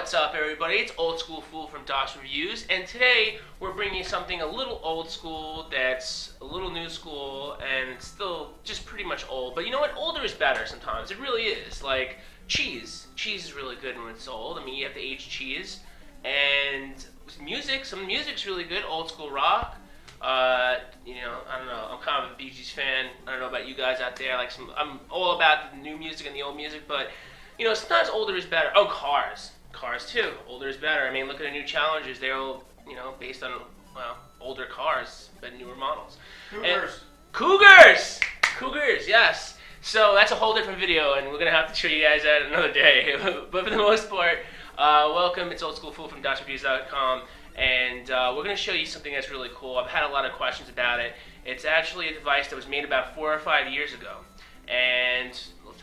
What's up, everybody? It's Old School Fool from DOS Reviews, and today we're bringing you something a little old school that's a little new school, and it's still just pretty much old. But you know what? Older is better sometimes. It really is. Like cheese. Cheese is really good when it's old. I mean, you have to age cheese. And music. Some music's really good. Old school rock. I don't know. I'm kind of a Bee Gees fan. I don't know about you guys out there. I'm all about the new music and the old music, but sometimes older is better. Oh, cars. Cars too. Older is better. I mean, look at the new Challengers. They're all, based on, older cars, but newer models. Cougars. Cougars! Cougars, yes. So that's a whole different video, and we're going to have to show you guys that another day. But for the most part, welcome. It's Old School Fool from DOSReviews.com, and we're going to show you something that's really cool. I've had a lot of questions about it. It's actually a device that was made about 4 or 5 years ago, and we'll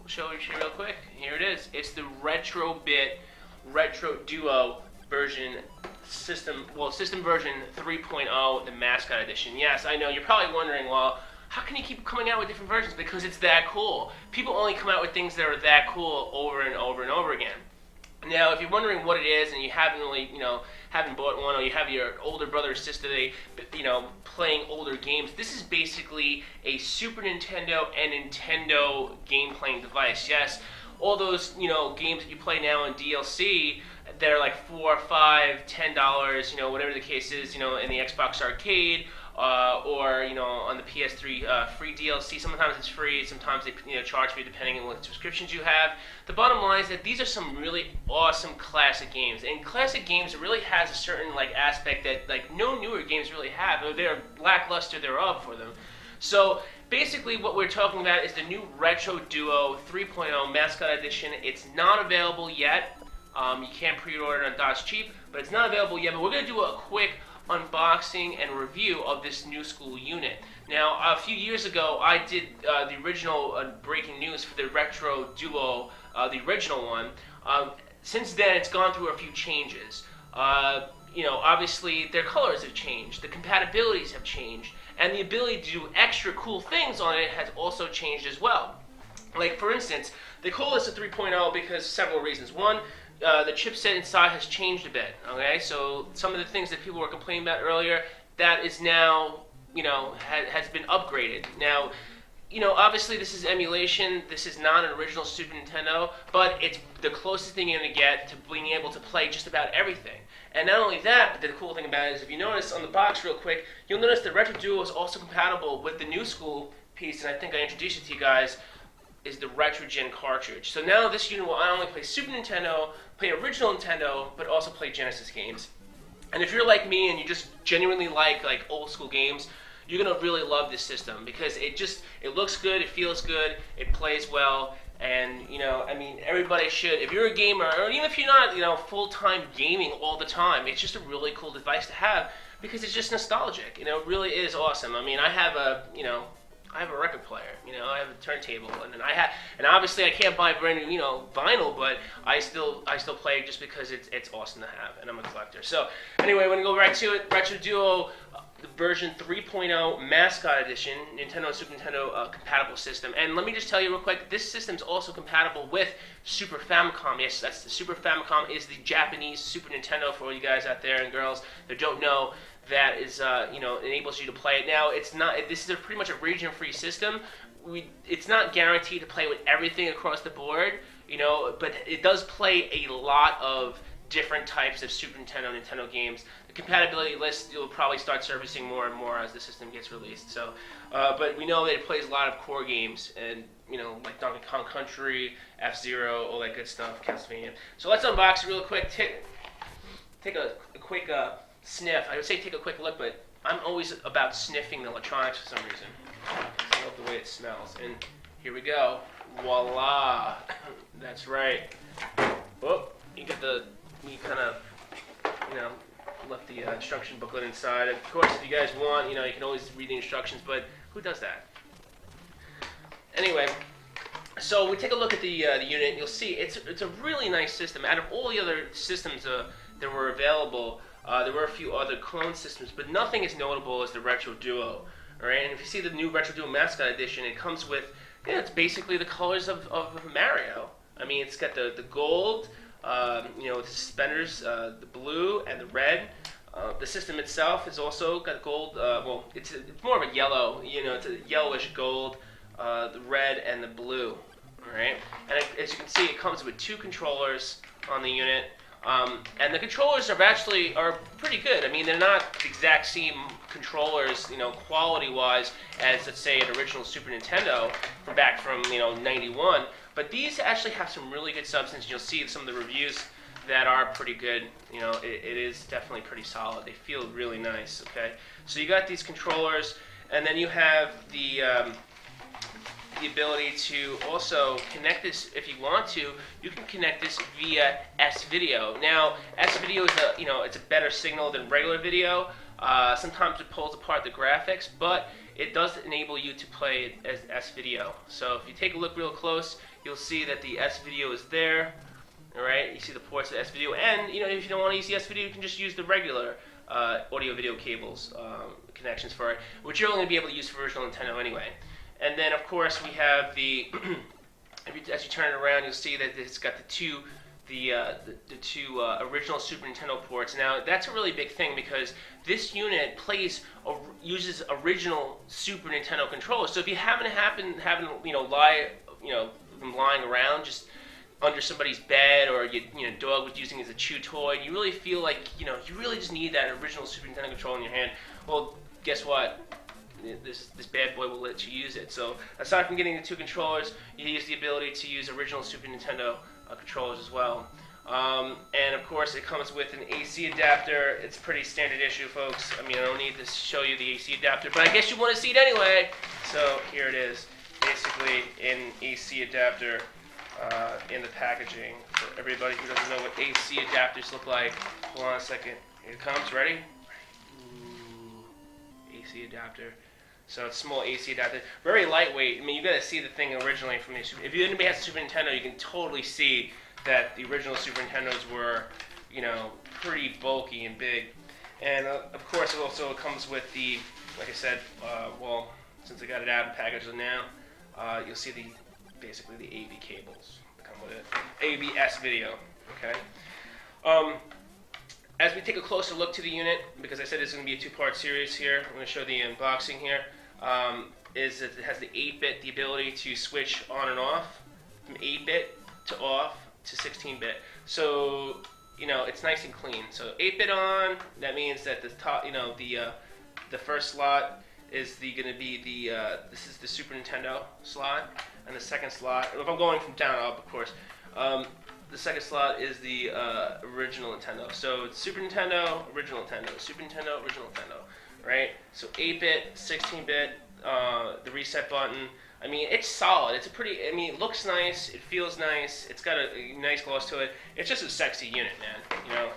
show you real quick. Here it is. It's the Retro Duo version system version 3.0, the Mascot Edition. Yes, I know. You're probably wondering, well, how can you keep coming out with different versions? Because it's that cool. People only come out with things that are that cool over and over and over again. Now, if you're wondering what it is and you haven't really, haven't bought one, or you have your older brother or sister, playing older games, this is basically a Super Nintendo and Nintendo game playing device. Yes, all those, games that you play now on DLC, they're like $4, $5, $10, whatever the case is, in the Xbox Arcade, or on the PS3 free DLC. Sometimes it's free, sometimes they charge for you depending on what subscriptions you have. The bottom line is that these are some really awesome classic games, and classic games really has a certain aspect that no newer games really have, or they're lackluster thereof for them. So basically what we're talking about is the new Retro Duo 3.0 Mascot Edition. It's not available yet. You can't pre-order it on DOS Cheap, but it's not available yet. But we're going to do a quick unboxing and review of this new school unit. Now, a few years ago, I did the original breaking news for the Retro Duo, the original one. Since then, it's gone through a few changes. Obviously, their colors have changed, the compatibilities have changed, and the ability to do extra cool things on it has also changed as well. Like, for instance, they call this a 3.0 because several reasons. One, the chipset inside has changed a bit, okay? So some of the things that people were complaining about earlier, that is now, has been upgraded. Now, obviously this is emulation. This is not an original Super Nintendo, but it's the closest thing you're going to get to being able to play just about everything. And not only that, but the cool thing about it is if you notice on the box real quick, you'll notice the Retro Duo is also compatible with the new school piece, and I think I introduced it to you guys, is the RetroGen cartridge. So now this unit will not only play Super Nintendo, play original Nintendo, but also play Genesis games. And if you're like me and you just genuinely like old school games, you're gonna really love this system because it looks good, it feels good, it plays well, and everybody should. If you're a gamer, or even if you're not full-time gaming all the time, it's just a really cool device to have because it's just nostalgic. It really is awesome. I mean, I have a record player, I have a turntable, and obviously I can't buy brand new, vinyl, but I still play just because it's awesome to have, and I'm a collector. So anyway, we're gonna go right to it. Retro Duo version 3.0 Mascot Edition, Nintendo and Super Nintendo compatible system. And let me just tell you real quick, this system's also compatible with Super Famicom. Yes, that's the Super Famicom is the Japanese Super Nintendo for all you guys out there and girls that don't know. That is, enables you to play it. Now, it's not. This is pretty much a region-free system. It's not guaranteed to play with everything across the board, but it does play a lot of different types of Super Nintendo and Nintendo games. The compatibility list you'll probably start servicing more and more as the system gets released. So, but we know that it plays a lot of core games, and like Donkey Kong Country, F-Zero, all that good stuff, Castlevania. So let's unbox it real quick. Take a quick. Sniff. I would say take a quick look, but I'm always about sniffing the electronics for some reason. I love the way it smells. And here we go. Voila! That's right. Oh, you kind of, left the instruction booklet inside. Of course, if you guys want, you can always read the instructions, but who does that? Anyway, so we take a look at the unit, and you'll see it's a really nice system. Out of all the other systems that were available, there were a few other clone systems, but nothing as notable as the Retro Duo. All right, and if you see the new Retro Duo Mascot Edition, it comes with, it's basically the colors of Mario. I mean, it's got the gold, You know, the suspenders, the blue and the red. The system itself has also got gold. Well, it's more of a yellow. You know, it's a yellowish gold, the red and the blue. All right, and as you can see, it comes with 2 controllers on the unit. And the controllers are pretty good. I mean, they're not the exact same controllers, you know, quality-wise as, let's say, an original Super Nintendo from you know, '91. But these actually have some really good substance. You'll see some of the reviews that are pretty good. You know, it is definitely pretty solid. They feel really nice. Okay, so you got these controllers, and then you have the ability to also connect this. If you want to, you can connect this via S-Video. Now, S-Video is it's a better signal than regular video. Sometimes it pulls apart the graphics, but it does enable you to play it as S-Video. So if you take a look real close, you'll see that the S-Video is there. All right, you see the ports of S-Video, and you know, if you don't want to use the S-Video, you can just use the regular audio-video cables connections for it, which you're only going to be able to use for original Nintendo anyway. And then, of course, we have the. As you turn it around, you'll see that it's got the two original Super Nintendo ports. Now, that's a really big thing because this unit uses original Super Nintendo controllers. So if you happen them lying around just under somebody's bed, or dog was using it as a chew toy, you really feel like you really just need that original Super Nintendo controller in your hand. Well, guess what? This bad boy will let you use it. So aside from getting the 2 controllers, you use the ability to use original Super Nintendo controllers as well. And of course, it comes with an AC adapter. It's a pretty standard issue, folks. I mean, I don't need to show you the AC adapter, but I guess you want to see it anyway. So here it is, basically an AC adapter in the packaging. For everybody who doesn't know what AC adapters look like, hold on a second. Here it comes. Ready? Ooh, AC adapter. So it's a small AC adapter, very lightweight. I mean, you got to see the thing originally from the If anybody has a Super Nintendo, you can totally see that the original Super Nintendos were, pretty bulky and big. And of course, it also comes with the, like I said, since I got it out of the package now, you'll see basically the AV cables that come with it. AV S-Video. Okay. As we take a closer look to the unit, because I said it's going to be a 2-part series here, I'm going to show the unboxing here, is that it has the 8-bit, the ability to switch on and off, from 8-bit to off to 16-bit. So, it's nice and clean. So 8-bit on, that means that the top, the first slot is going to be this is the Super Nintendo slot, and the second slot, if I'm going from down up, of course, the second slot is the original Nintendo. So it's Super Nintendo, original Nintendo, Super Nintendo, original Nintendo, right? So 8-bit, 16-bit, the reset button. I mean, it's solid. It looks nice. It feels nice. It's got a nice gloss to it. It's just a sexy unit, man.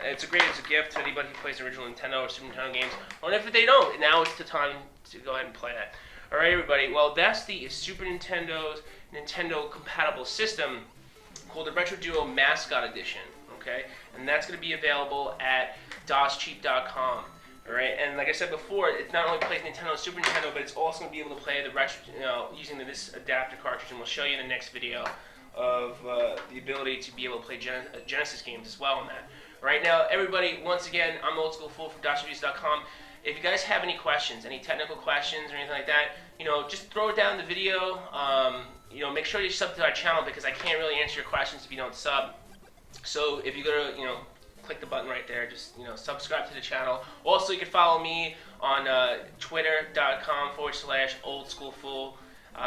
It's great as a gift to anybody who plays the original Nintendo or Super Nintendo games. Or if they don't, now it's the time to go ahead and play that. All right, everybody. Well, that's the Super Nintendo's Nintendo compatible system, called the Retro Duo Mascot Edition, okay? And that's going to be available at DOSCheap.com, all right? And like I said before, it not only plays Nintendo and Super Nintendo, but it's also going to be able to play the retro, using this adapter cartridge, and we'll show you in the next video of the ability to be able to play Genesis games as well on that. All right, now, everybody, once again, I'm Old School Fool from DOSReviews.com. If you guys have any questions, any technical questions or anything like that, just throw it down in the video. Make sure you sub to our channel, because I can't really answer your questions if you don't sub. So if you go to, click the button right there, just, subscribe to the channel. Also, you can follow me on twitter.com/oldschoolfool.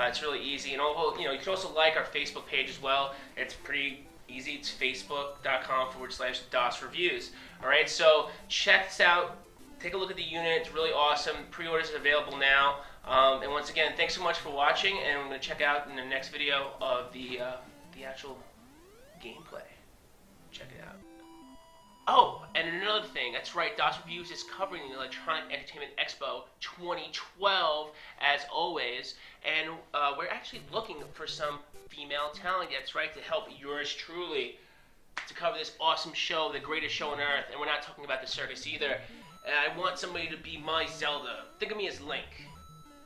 It's really easy. And you can also like our Facebook page as well. It's pretty easy. It's facebook.com/DOSReviews. All right, so check this out. Take a look at the unit. It's really awesome. Pre-orders are available now. And once again, thanks so much for watching, and I'm going to check out in the next video of the actual gameplay. Check it out. Oh, and another thing, that's right, DOS Reviews is covering the Electronic Entertainment Expo 2012, as always, and we're actually looking for some female talent, that's right, to help yours truly to cover this awesome show, the greatest show on earth, and we're not talking about the circus either. And I want somebody to be my Zelda. Think of me as Link.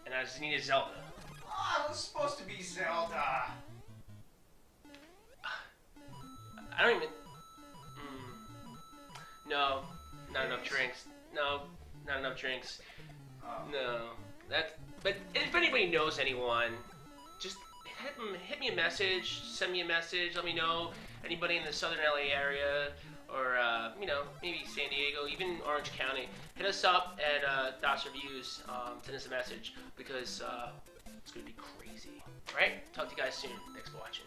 And I just need a Zelda. Oh, it was supposed to be Zelda. I don't even... No, not enough drinks. No, not enough drinks. No, but if anybody knows anyone, just hit me a message, send me a message, let me know. Anybody in the southern LA area, or maybe San Diego, even Orange County, hit us up at DOS Reviews. Send us a message because it's gonna be crazy. All right, talk to you guys soon. Thanks for watching.